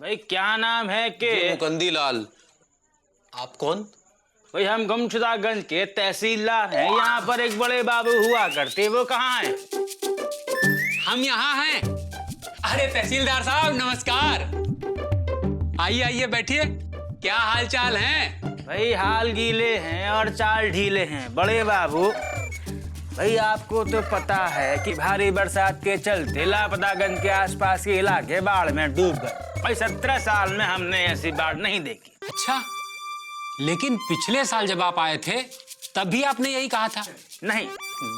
भाई क्या नाम है के? मुकंदी लाल। आप कौन? भाई हम गुमशुदागंज के तहसीलदार हैं। यहाँ पर एक बड़े बाबू हुआ करते, वो कहाँ हैं? हम यहाँ हैं। अरे तहसीलदार साहब नमस्कार। आइए आइए बैठिए। क्या हाल चाल है? भाई हाल गीले हैं और चाल ढीले हैं बड़े बाबू। भाई आपको तो पता है कि भारी बरसात के चलते लापतागंज के आसपास के इलाके बाढ़ में डूब गए। भाई 17 साल में हमने ऐसी बाढ़ नहीं देखी। अच्छा, लेकिन पिछले साल जब आप आए थे तब भी आपने यही कहा था। नहीं,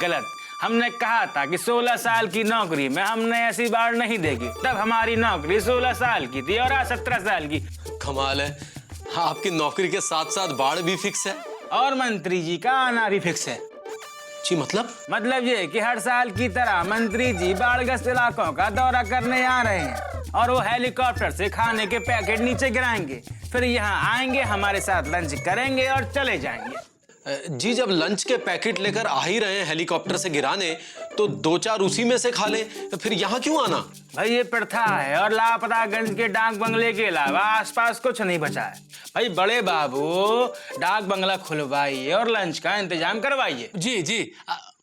गलत। हमने कहा था कि 16 साल की नौकरी में हमने ऐसी बाढ़ नहीं देखी। तब हमारी नौकरी 16 साल की थी और आज 17 साल की। कमाल है, आपकी नौकरी के साथ साथ बाढ़ भी फिक्स है और मंत्री जी का आना भी फिक्स है। जी मतलब ये कि हर साल की तरह मंत्री जी बाढ़ग्रस्त इलाकों का दौरा करने आ रहे हैं और वो हेलीकॉप्टर से खाने के पैकेट नीचे गिराएंगे, फिर यहाँ आएंगे, हमारे साथ लंच करेंगे और चले जाएंगे। जी, जब लंच के पैकेट लेकर आ ही रहे हैं हेलीकॉप्टर से गिराने, तो 2-4 उसी में से खा लें, तो फिर यहाँ क्यों आना? भाई ये प्रथा है और लापतागंज के डाक बंगले के अलावा आसपास कुछ नहीं बचा है। भाई बड़े बाबू डाक बंगला खुलवाइए और लंच का इंतजाम करवाइए। जी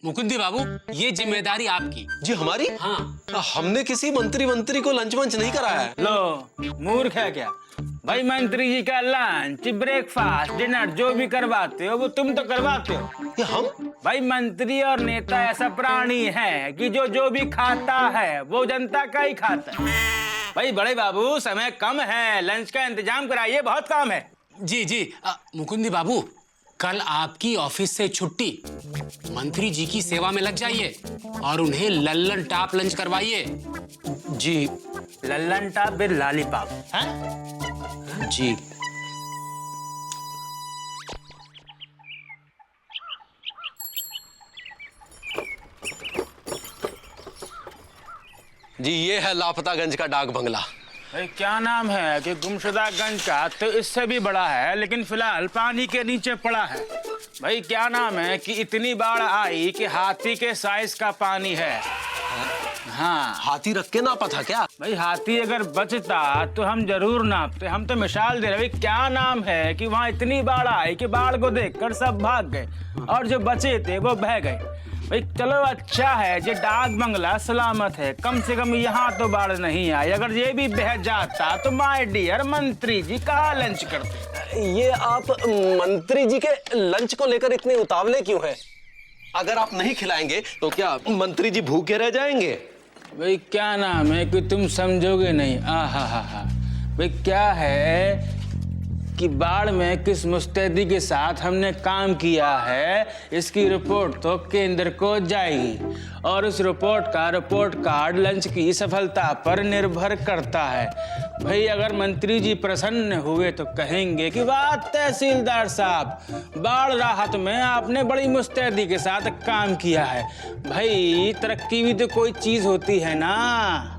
मुकुंदी बाबू, ये जिम्मेदारी आपकी। जी हमारी? हाँ। हमने किसी मंत्री को लंच वंच नहीं कराया है। लो मूर्ख है क्या? भाई मंत्री जी का लंच, ब्रेकफास्ट, डिनर जो भी करवाते हो वो तुम तो करवाते हो। ये हम? भाई मंत्री और नेता ऐसा प्राणी है कि जो भी खाता है वो जनता का ही खाता है। भाई बड़े बाबू समय कम है, लंच का इंतजाम कराइए, बहुत काम है। जी मुकुंदी बाबू, कल आपकी ऑफिस से छुट्टी, मंत्री जी की सेवा में लग जाइए और उन्हें लल्लन टाप लंच करवाइए। जी। Lallantop with lollipop? जी। जी ये है लापतागंज का डाक बंगला। भाई क्या नाम है कि गुमशुदागंज का तो इससे भी बड़ा है, लेकिन फिलहाल पानी के नीचे पड़ा है। भाई क्या नाम है कि इतनी बाढ़ आई कि हाथी के साइज का पानी है। हाँ, हाथी रख के नापा था क्या? भाई हाथी अगर बचता तो हम जरूर नापते। हम तो मिसाल दे रहे। भाई क्या नाम है कि वहाँ इतनी बाढ़ आई कि बाढ़ को देखकर सब भाग गए और जो बचे थे वो बह गए। भाई चलो अच्छा है जो डाक बंगला सलामत है, कम से कम यहाँ तो बाढ़ नहीं आई। अगर ये भी बह जाता तो माय डियर मंत्री जी कहाँ लंच करते? ये आप मंत्री जी के लंच को लेकर इतने उतावले क्यों हैं? अगर आप नहीं खिलाएंगे तो क्या मंत्री जी भूखे रह जाएंगे? भाई क्या नाम है कि तुम समझोगे नहीं। हा। भाई क्या है कि बाढ़ में किस मुस्तैदी के साथ हमने काम किया है, इसकी रिपोर्ट तो केंद्र को जाएगी और उस रिपोर्ट का रिपोर्ट कार्ड लंच की सफलता पर निर्भर करता है। भाई अगर मंत्री जी प्रसन्न हुए तो कहेंगे कि वाह तहसीलदार साहब, बाढ़ राहत में आपने बड़ी मुस्तैदी के साथ काम किया है। भाई तरक्की भी तो कोई चीज होती है ना।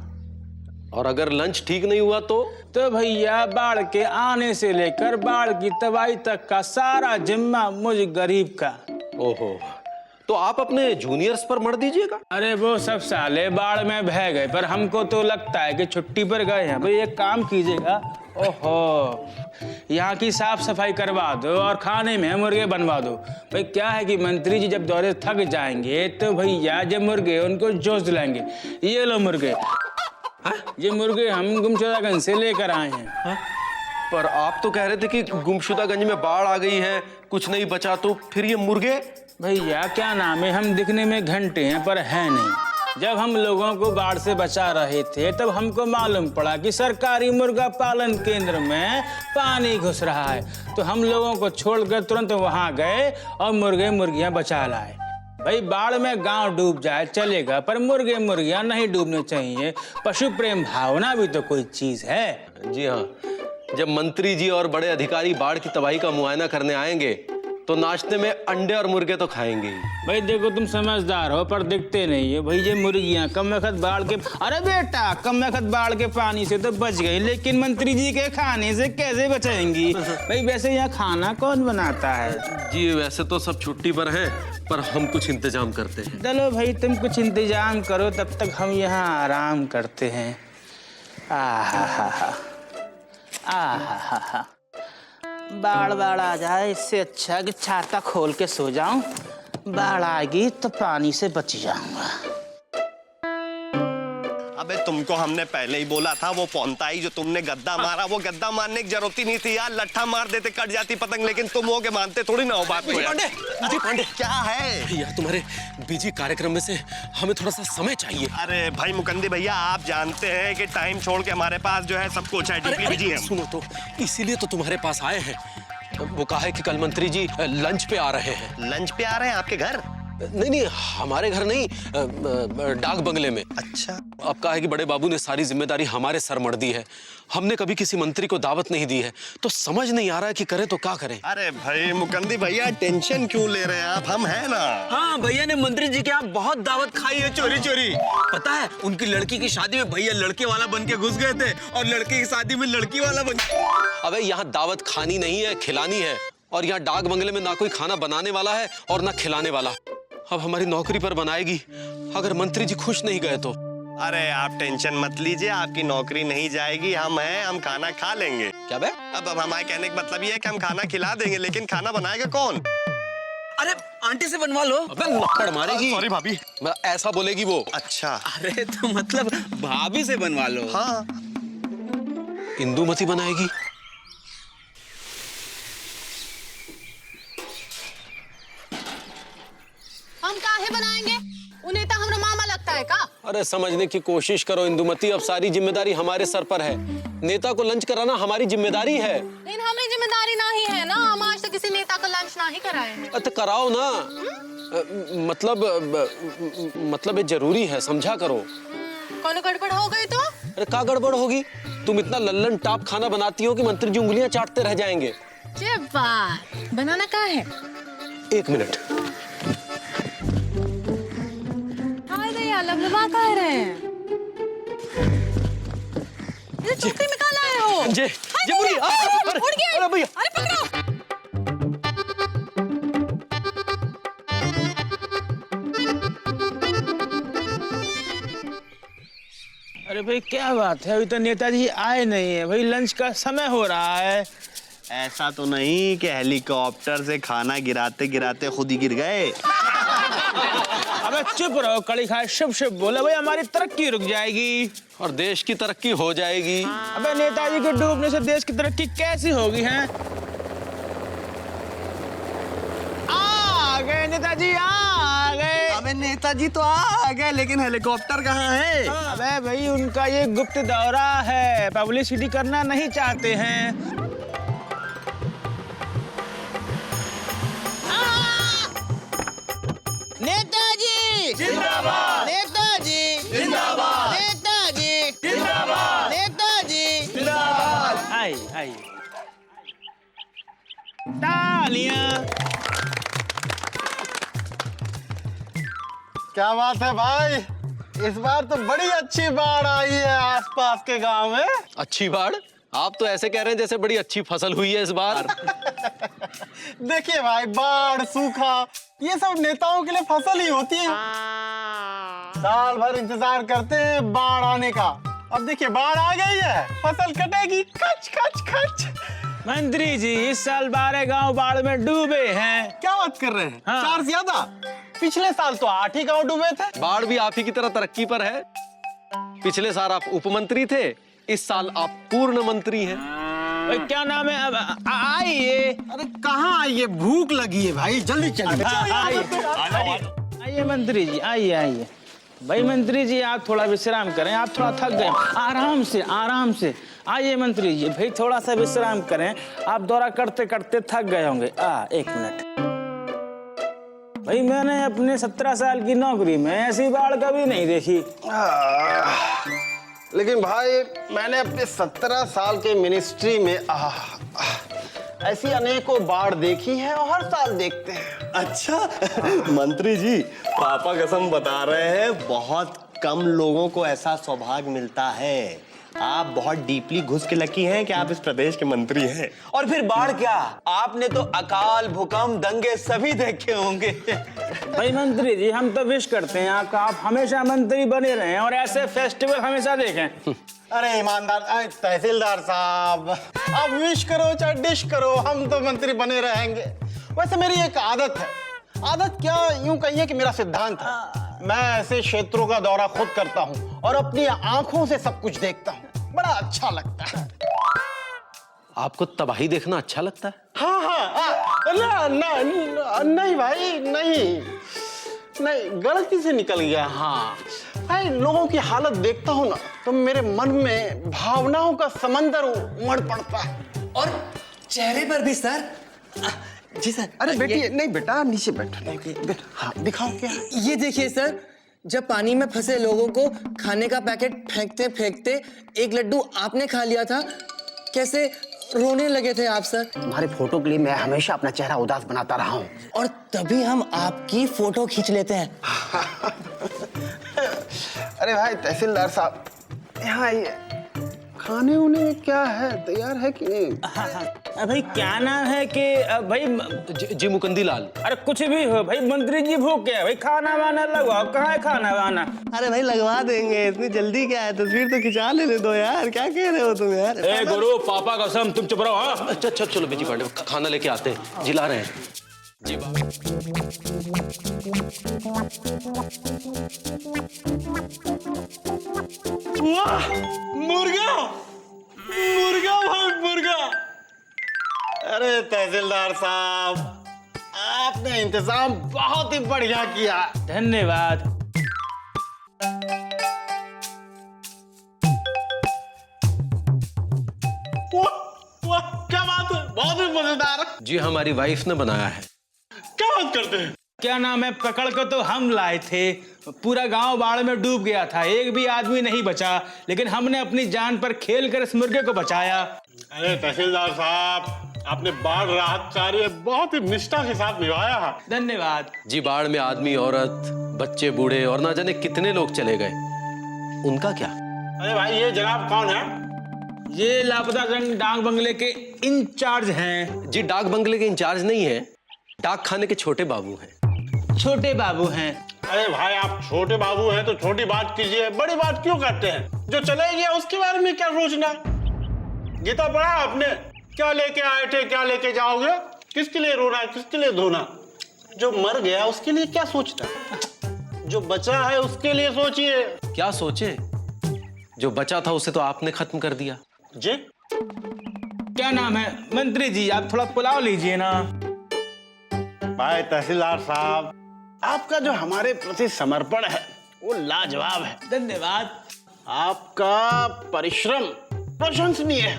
और अगर लंच ठीक नहीं हुआ तो भैया बाढ़ के आने से लेकर बाढ़ की तबाही तक का सारा जिम्मा मुझ गरीब का। ओहो, तो आप अपने जूनियर्स पर मर दीजिएगा। अरे वो सब साले बाढ़ में बह गए, पर हमको तो लगता है कि छुट्टी पर गए हैं। भाई एक काम कीजिएगा, ओहो यहाँ की साफ सफाई करवा दो और खाने में मुर्गे बनवा दो। भाई क्या है कि मंत्री जी जब दौरे थक जाएंगे तो भैया जब मुर्गे उनको जोश दिलाएंगे। ये लो मुर्गे। ये मुर्गे हम गुमशुदागंज से लेकर आए हैं। पर आप तो कह रहे थे कि गुमशुदागंज में बाढ़ आ गई है, कुछ नहीं बचा, तो फिर ये मुर्गे? भैया क्या नाम है, हम दिखने में घंटे हैं पर है नहीं। जब हम लोगों को बाढ़ से बचा रहे थे तब हमको मालूम पड़ा कि सरकारी मुर्गा पालन केंद्र में पानी घुस रहा है, तो हम लोगों को छोड़कर तुरंत वहां गए और मुर्गे मुर्गियां बचा लाए। भाई बाढ़ में गांव डूब जाए चलेगा, पर मुर्गे मुर्गियां नहीं डूबने चाहिए। पशु प्रेम भावना भी तो कोई चीज है। जी हाँ, जब मंत्री जी और बड़े अधिकारी बाढ़ की तबाही का मुआयना करने आएंगे तो नाश्ते में अंडे और मुर्गे तो खाएंगे ही। भाई देखो तुम समझदार हो पर दिखते नहीं है। भाई ये मुर्गियां कम वक्त बाढ़ के, अरे बेटा कम वक्त बाढ़ के पानी से तो बच गई, लेकिन मंत्री जी के खाने से कैसे बचेंगी? भाई वैसे यहाँ खाना कौन बनाता है? जी वैसे तो सब छुट्टी पर हैं, पर हम कुछ इंतजाम करते हैं। चलो भाई तुम कुछ इंतजाम करो, तब तक हम यहाँ आराम करते हैं। आहा, बाढ़ बाढ़ आ जाए, इससे अच्छा कि छाता खोल के सो जाऊं। बाढ़ आएगी तो पानी से बच जाऊंगा। अबे तुमको हमने पहले ही बोला था, वो पौंताई जो तुमने गद्दा मारा, वो गद्दा मारने की जरूरत ही नहीं थी यार। लट्ठा मार देते, कट जाती पतंग, लेकिन तुम हो के मानते थोड़ी ना हो बात को। पांडे, अरे पांडे क्या है यार, तुम्हारे बिजी कार्यक्रम में से हमें थोड़ा सा समय चाहिए। अरे भाई मुकंदी भैया, आप जानते हैं कि टाइम छोड़ के हमारे पास जो है सब कुछ है, डीपली बिजी है। सुनो तो, इसीलिए तो तुम्हारे पास आए हैं। वो कहा है कि कल मंत्री जी लंच पे आ रहे हैं। लंच पे आ रहे हैं आपके घर? नहीं नहीं, हमारे घर नहीं, डाक बंगले में। अच्छा। अब कहा है कि बड़े बाबू ने सारी जिम्मेदारी हमारे सर मढ़ दी है। हमने कभी किसी मंत्री को दावत नहीं दी है, तो समझ नहीं आ रहा है कि करें तो क्या करें। अरे भाई मुकंदी भैया, टेंशन क्यों ले रहे हैं आप, हम हैं ना। हाँ, भैया ने मंत्री जी के यहाँ बहुत दावत खाई है चोरी चोरी। पता है, उनकी लड़की की शादी में भैया लड़के वाला बन के घुस गए थे और लड़के की शादी में लड़की वाला बन। अबे यहाँ दावत खानी नहीं है, खिलानी है। और यहाँ डाक बंगले में ना कोई खाना बनाने वाला है और ना खिलाने वाला। अब हमारी नौकरी पर बनाएगी अगर मंत्री जी खुश नहीं गए तो। अरे आप टेंशन मत लीजिए, आपकी नौकरी नहीं जाएगी, हम हैं, हम खाना खा लेंगे। क्या बे? अब हमारे कहने का मतलब ये है कि हम खाना खिला देंगे, लेकिन खाना बनाएगा कौन? अरे आंटी से बनवा लो। अबे लक्कड़ मारेगी। सॉरी भाभी। ऐसा बोलेगी वो। अच्छा। अरे तो मतलब भाभी से बनवा लो। हाँ। इंदुमती बनाएगी। हम काहे बनाएंगे? उन्हें तो हमरा मामा लगता है का? अरे समझने की कोशिश करो इंदुमती, अब सारी जिम्मेदारी हमारे सर पर है। नेता को लंच कराना हमारी जिम्मेदारी है। लेकिन हमें जिम्मेदारी नहीं है ना, हम आज तक किसी नेता को लंच नहीं कराए हैं। तो कराओ ना। मतलब ये जरूरी है, समझा करो। कौन गड़बड़ हो गई तो? अरे क्या गड़बड़ होगी? तुम इतना लल्लन टाप खाना बनाती हो कि मंत्री जी उंगलियां चाटते रह जाएंगे। क्या बात, बनाना क्या है? 1 मिनट। लबलबा कह रहे हैं। ये टोकरी में कहाँ लाए हो? जे बुरी, उड़ गया। अरे भैया, अरे पकड़ो। अरे भाई क्या बात है, अभी तो नेताजी आए नहीं है भाई, लंच का समय हो रहा है। ऐसा तो नहीं कि हेलीकॉप्टर से खाना गिराते गिराते खुद ही गिर गए। अबे चुप रहो, कड़ी खाए शुभ शुभ बोले भाई, हमारी तरक्की रुक जाएगी और देश की तरक्की हो जाएगी। अबे नेताजी के डूबने से देश की तरक्की कैसी होगी? हैं आ गए नेताजी, आ गए। अबे नेताजी तो आ गए, लेकिन हेलीकॉप्टर कहाँ है? अबे भाई उनका ये गुप्त दौरा है, पब्लिसिटी करना नहीं चाहते हैं। नेताजी जिंदाबाद, नेताजी जिंदाबाद, नेताजी जिंदाबाद, नेताजी जिंदाबाद। आई तालियां। क्या बात है भाई, इस बार तो बड़ी अच्छी बाढ़ आई है आसपास के गांव में। अच्छी बाढ़? आप तो ऐसे कह रहे हैं जैसे बड़ी अच्छी फसल हुई है इस बार। देखिए भाई, बाढ़, सूखा, ये सब नेताओं के लिए फसल ही होती है। साल भर इंतजार करते हैं बाढ़ आने का। अब देखिए बाढ़ आ गई है, फसल कटेगी, खच खच खच। मंत्री जी, इस साल 12 गांव बाढ़ में डूबे हैं। क्या बात कर रहे हैं? हाँ। 4 से ज्यादा? पिछले साल तो 8 ही गांव डूबे थे। बाढ़ भी आप ही की तरह तरक्की पर है। पिछले साल आप उपमंत्री थे, इस साल आप पूर्ण मंत्री हैं। भाई क्या नाम है? अब आइए। अरे कहाँ आइए, भूख लगी है भाई, जल्दी चलिए। आइए मंत्री जी, आइए आइए। भाई मंत्री जी, आप थोड़ा विश्राम करें, आप थोड़ा थक गए। आराम से आराम से आइए मंत्री जी, भाई थोड़ा सा विश्राम करें, आप दौरा करते करते थक गए होंगे। 1 मिनट। भाई मैंने अपने 17 साल की नौकरी में ऐसी बाढ़ कभी नहीं देखी। लेकिन भाई मैंने अपने 17 साल के मिनिस्ट्री में ऐसी अनेकों बाढ़ देखी है और हर साल देखते हैं। अच्छा मंत्री जी, पापा कसम बता रहे हैं बहुत कम लोगों को ऐसा सौभाग्य मिलता है। आप बहुत डीपली घुस के लकी हैं कि आप इस प्रदेश के मंत्री हैं। और फिर बाढ़ क्या, आपने तो अकाल भूकंप दंगे सभी देखे होंगे। भाई मंत्री जी, हम तो विश करते हैं आपका आप हमेशा मंत्री बने रहें और ऐसे फेस्टिवल हमेशा देखें। अरे ईमानदार तहसीलदार साहब, आप विश करो चाहे डिश करो, हम तो मंत्री बने रहेंगे। वैसे मेरी एक आदत है, आदत क्या यूं कहिए कि मेरा सिद्धांत है। मैं ऐसे क्षेत्रों का दौरा खुद करता हूं और अपनी आंखों से सब कुछ देखता हूं, बड़ा अच्छा लगता है। आपको तबाही देखना अच्छा लगता है? हाँ, नहीं भाई, नहीं गलती से निकल गया। हाँ भाई, लोगों की हालत देखता हूं ना तो मेरे मन में भावनाओं का समंदर उमड़ पड़ता है। और चेहरे पर भी सर। जी सर। अरे बेटी, नहीं बेटा, नीचे बैठो। हाँ, दिखाओ क्या है। ये देखिए सर, जब पानी में फंसे लोगों को खाने का पैकेट फेंकते फेंकते एक लड्डू आपने खा लिया था, कैसे रोने लगे थे आप सर। तुम्हारे फोटो के लिए मैं हमेशा अपना चेहरा उदास बनाता रहा हूँ। और तभी हम आपकी फोटो खींच लेते हैं। अरे भाई तहसीलदार साहब, यहाँ आइए। खाने उने में क्या है, तैयार है कि नहीं? भाई क्या नाम है कि भाई जी मुकुंदी लाल। अरे कुछ भी हो भाई, मंत्री जी भूखे हैं भाई, खाना वाना लगवाओ। कहाँ है खाना वाना? अरे भाई लगवा देंगे, इतनी जल्दी क्या है, तस्वीर तो खिंचा लेने दो यार, क्या कह रहे हो तुम यार। ए गुरु, पापा कसम, तुम चुप रहो। हाँ अच्छा चलो बीजी पांडे, खाना लेके आते हैं, जिला रहे हैं जी। वाह, मुर्गा भाई, मुर्गा। अरे तहसीलदार साहब, आपने इंतजाम बहुत ही बढ़िया किया। धन्यवाद। वाह, क्या बात है, बहुत ही मजेदार। जी हमारी वाइफ ने बनाया है। क्या बात करते हैं? क्या नाम है, पकड़ कर तो हम लाए थे, पूरा गांव बाढ़ में डूब गया था, एक भी आदमी नहीं बचा, लेकिन हमने अपनी जान पर खेल कर इस मुर्गे को बचाया। अरे तहसीलदार साहब, आपने बाढ़ राहत कार्य बहुत ही निष्ठा के साथ निभाया है। धन्यवाद। जी बाढ़ में आदमी, औरत, बच्चे, बूढ़े और ना जाने कितने लोग चले गए, उनका क्या? अरे भाई, ये जनाब कौन है? ये लापता जंग डाक बंगले के इंचार्ज हैं। जी डाक बंगले के इंचार्ज नहीं है, डाक खाने के छोटे बाबू हैं। छोटे बाबू हैं। अरे भाई, आप छोटे बाबू हैं तो छोटी बात कीजिए, बड़ी बात क्यों करते हैं? जो चले गया उसके बारे में क्या सोचना? गीता पढ़ा आपने? क्या लेके आए थे, क्या लेके जाओगे, किसके लिए रोना, किसके लिए धोना? जो मर गया उसके लिए क्या सोचना, जो बचा है उसके लिए सोचिए। क्या सोचे? जो बचा था उसे तो आपने खत्म कर दिया। जी क्या नाम है, मंत्री जी आप थोड़ा पुलाव लीजिए ना। भाई तहसीलदार साहब, आपका जो हमारे प्रति समर्पण है वो लाजवाब है। धन्यवाद। आपका परिश्रम प्रशंसनीय है।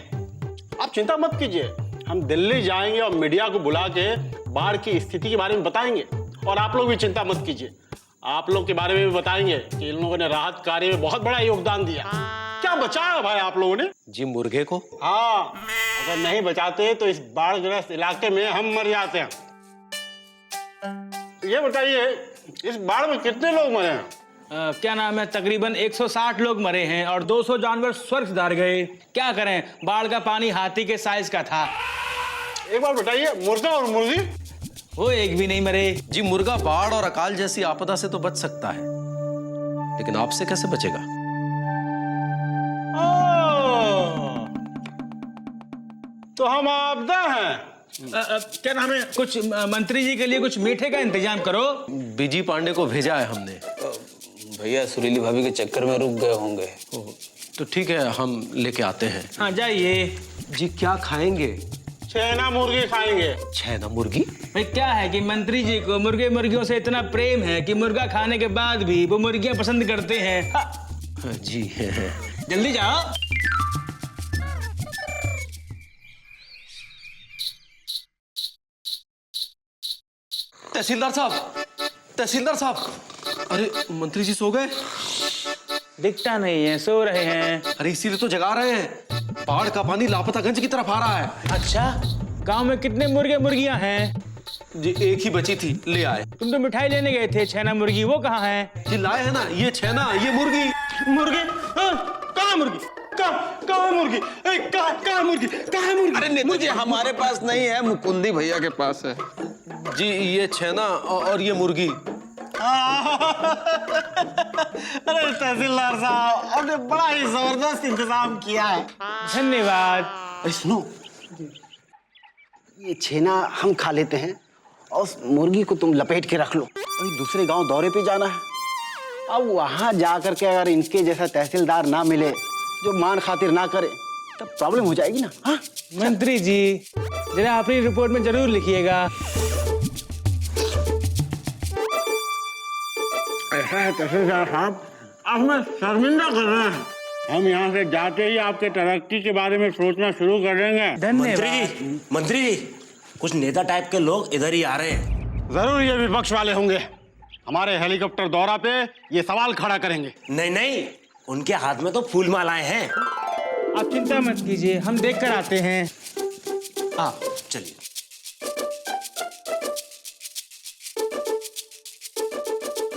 आप चिंता मत कीजिए, हम दिल्ली जाएंगे और मीडिया को बुला के बाढ़ की स्थिति के बारे में बताएंगे। और आप लोग भी चिंता मत कीजिए, आप लोग के बारे में भी बताएंगे कि इन लोगों ने राहत कार्य में बहुत बड़ा योगदान दिया। क्या बचाया भाई आप लोगों ने? जी मुर्गे को। हाँ, अगर नहीं बचाते तो इस बाढ़ग्रस्त इलाके में हम मर जाते हैं। ये बताइए, इस बाढ़ में कितने लोग मरे हैं? क्या नाम है, तकरीबन 160 लोग मरे हैं और 200 जानवर स्वर्ग सिधार गए। क्या करें, बाढ़ का पानी हाथी के साइज का था। एक बार बताइए, मुर्गा और मुर्गी? वो एक भी नहीं मरे। जी मुर्गा बाढ़ और अकाल जैसी आपदा से तो बच सकता है, लेकिन आपसे कैसे बचेगा? तो हम आपदा हैं। क्या नाम है, कुछ मंत्री जी के लिए कुछ मीठे का इंतजाम करो। बीजी पांडे को भेजा है हमने। भैया सुरीली भाभी के चक्कर में रुक गए होंगे। तो ठीक है, हम लेके आते हैं। हाँ जाइए। जी क्या खाएंगे? छेना मुर्गी खाएंगे। छैना मुर्गी? भाई क्या है कि मंत्री जी को मुर्गे मुर्गियों से इतना प्रेम है कि मुर्गा खाने के बाद भी वो मुर्गियां पसंद करते हैं। हाँ। जी जल्दी जाओ। तहसीलदार साहब, तहसीलदार साहब, अरे मंत्री जी सो गए? दिखता नहीं है, सो रहे हैं। अरे इसीलिए तो जगा रहे हैं, बाढ़ का पानी लापतागंज की तरफ आ रहा है। अच्छा, गांव में कितने मुर्गे मुर्गियां हैं? जी एक ही बची थी, ले आए। तुम तो मिठाई लेने गए थे, छेना मुर्गी वो कहाँ है? जी लाए है ना, ये छेना, ये मुर्गी। मुर्गी? कहाँ मुर्गी? कहाँ मुर्गी? कहाँ मुर्गी? कहाँ मुर्गी? अरे नेताजी हमारे पास नहीं है, मुकुंदी भैया के पास है। जी ये छेना और ये मुर्गी। अरे तहसीलदार साहब, आपने बड़ा ही जबरदस्त इंतजाम किया है। धन्यवाद। सुनो, ये छेना हम खा लेते हैं और उस मुर्गी को तुम लपेट के रख लो। अभी दूसरे गांव दौरे पे जाना है। अब वहां जाकर के अगर इनके जैसा तहसीलदार ना मिले जो मान खातिर ना करे, तब प्रॉब्लम हो जाएगी ना। हाँ मंत्री जी, जरा अपनी रिपोर्ट में जरूर लिखिएगा। ऐसा है तहसीलदार साहब, आप हमें शर्मिंदा कर रहे हैं। हम यहाँ से जाते ही आपके तरक्की के बारे में सोचना शुरू कर देंगे। धन्यवाद। मंत्री जी, कुछ नेता टाइप के लोग इधर ही आ रहे हैं। जरूर ये विपक्ष वाले होंगे, हमारे हेलीकॉप्टर दौरा पे ये सवाल खड़ा करेंगे। नहीं नहीं, उनके हाथ में तो फूल मालाएं हैं। आप चिंता मत कीजिए, हम देख कर आते हैं। हाँ चलिए।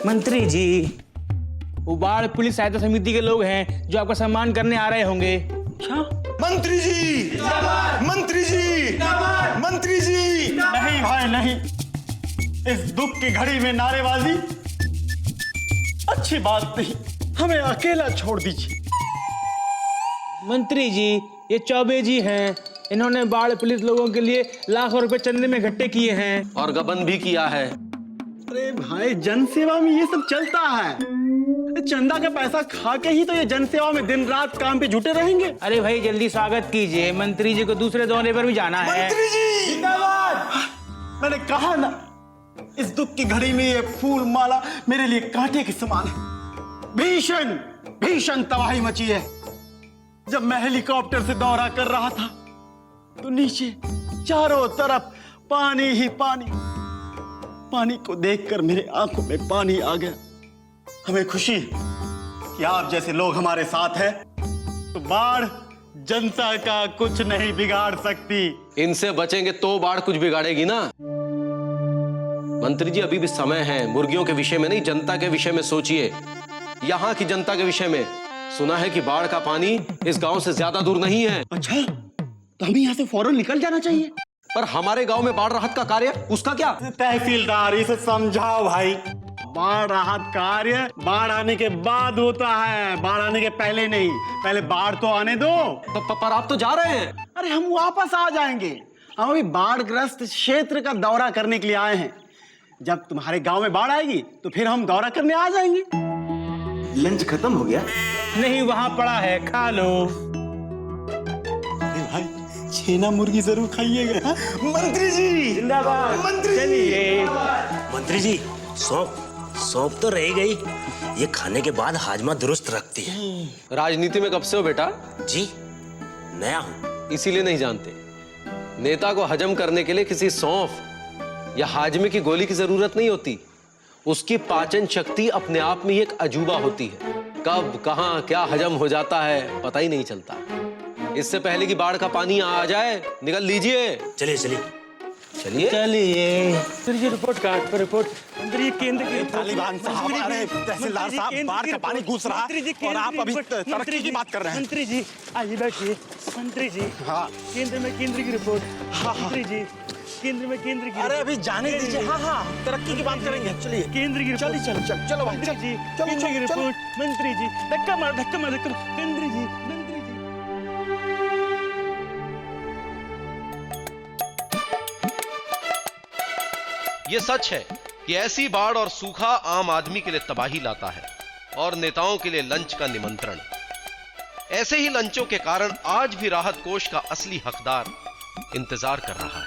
मंत्री जी, वो बाढ़ पुलिस सहायता समिति के लोग हैं जो आपका सम्मान करने आ रहे होंगे। मंत्री जी, मंत्री जी, मंत्री जी। नहीं भाई नहीं, इस दुख की घड़ी में नारेबाजी अच्छी बात नहीं, हमें अकेला छोड़ दीजिए। मंत्री जी, ये चौबे जी हैं, इन्होंने बाढ़ पीड़ित लोगों के लिए लाखों रुपए चंदे में इकट्ठे किए हैं और गबन भी किया है। अरे भाई, जनसेवा में ये सब चलता है। चंदा का पैसा खा के ही तो ये जनसेवा में दिन रात काम पे जुटे रहेंगे। अरे भाई जल्दी स्वागत कीजिए, मंत्री जी को दूसरे दौरे पर भी जाना है। मंत्री जी जिंदाबाद। मैंने कहा ना, इस दुख की घड़ी में ये फूल माला मेरे लिए कांटे के समान है। भीषण भीषण तबाही मची है। जब मैं हेलीकॉप्टर से दौरा कर रहा था तो नीचे चारों तरफ पानी ही पानी। पानी को देखकर मेरे आंखों में पानी आ गया। हमें खुशी कि आप जैसे लोग हमारे साथ हैं, तो बाढ़ जनता का कुछ नहीं बिगाड़ सकती। इनसे बचेंगे तो बाढ़ कुछ बिगाड़ेगी ना। मंत्री जी अभी भी समय है, मुर्गियों के विषय में नहीं, जनता के विषय में सोचिए। यहाँ की जनता के विषय में सुना है कि बाढ़ का पानी इस गांव से ज्यादा दूर नहीं है। अच्छा, तो हमें यहाँ से फौरन निकल जाना चाहिए। पर हमारे गांव में बाढ़ राहत का कार्य, उसका क्या? तहसीलदार, इसे समझाओ भाई। बाढ़ राहत कार्य बाढ़ आने के बाद होता है, बाढ़ आने के पहले नहीं। पहले बाढ़ तो आने दो। पर आप तो जा रहे हैं। अरे हम वापस आ जाएंगे। हम अभी बाढ़ग्रस्त क्षेत्र का दौरा करने के लिए आए हैं। जब तुम्हारे गांव में बाढ़ आएगी तो फिर हम दौरा करने आ जाएंगे। लंच खत्म हो गया? नहीं, वहां पड़ा है, खा लो। अरे भाई, छेना मुर्गी जरूर खाइएगा। मंत्री जी जिंदाबाद। मंत्री चलिए। मंत्री जी, सौंफ तो रह गई, ये खाने के बाद हाजमा दुरुस्त रखती है। राजनीति में कब से हो बेटा? जी नया हूँ। इसीलिए नहीं जानते। नेता को हजम करने के लिए किसी सौंफ या हाजमे की गोली की जरूरत नहीं होती। उसकी पाचन शक्ति अपने आप में ही एक अजूबा होती है। कब कहां क्या हजम हो जाता है पता ही नहीं चलता। इससे पहले कि बाढ़ का पानी आ जाए, निकल लीजिए। चलिए चलिए चलिए चलिए। रिपोर्ट कार्ड पर रिपोर्ट। मंत्री केंद्र की तालिबान साहब, अरे तहसीलदार साहब, बाढ़ का पानी घुस रहा है और आप अभी तरक्की की बात कर रहे हैं। मंत्री जी आइए बैठिए। मंत्री जी, हाँ, केंद्र में केंद्र की रिपोर्ट। मंत्री जी, केंद्र में केंद्र की। अरे अभी जाने दीजिए। हाँ हाँ, तरक्की की बात करेंगे। चलिए केंद्र की चलिए, चलो भाई, मंत्री जी, चलो, केंद्र की चलो, रिपोर्ट। मंत्री जी, धक्का मार मंत्री जी, मंत्री जी। ये सच है कि ऐसी बाढ़ और सूखा आम आदमी के लिए तबाही लाता है और नेताओं के लिए लंच का निमंत्रण। ऐसे ही लंचों के कारण आज भी राहत कोष का असली हकदार इंतजार कर रहा है।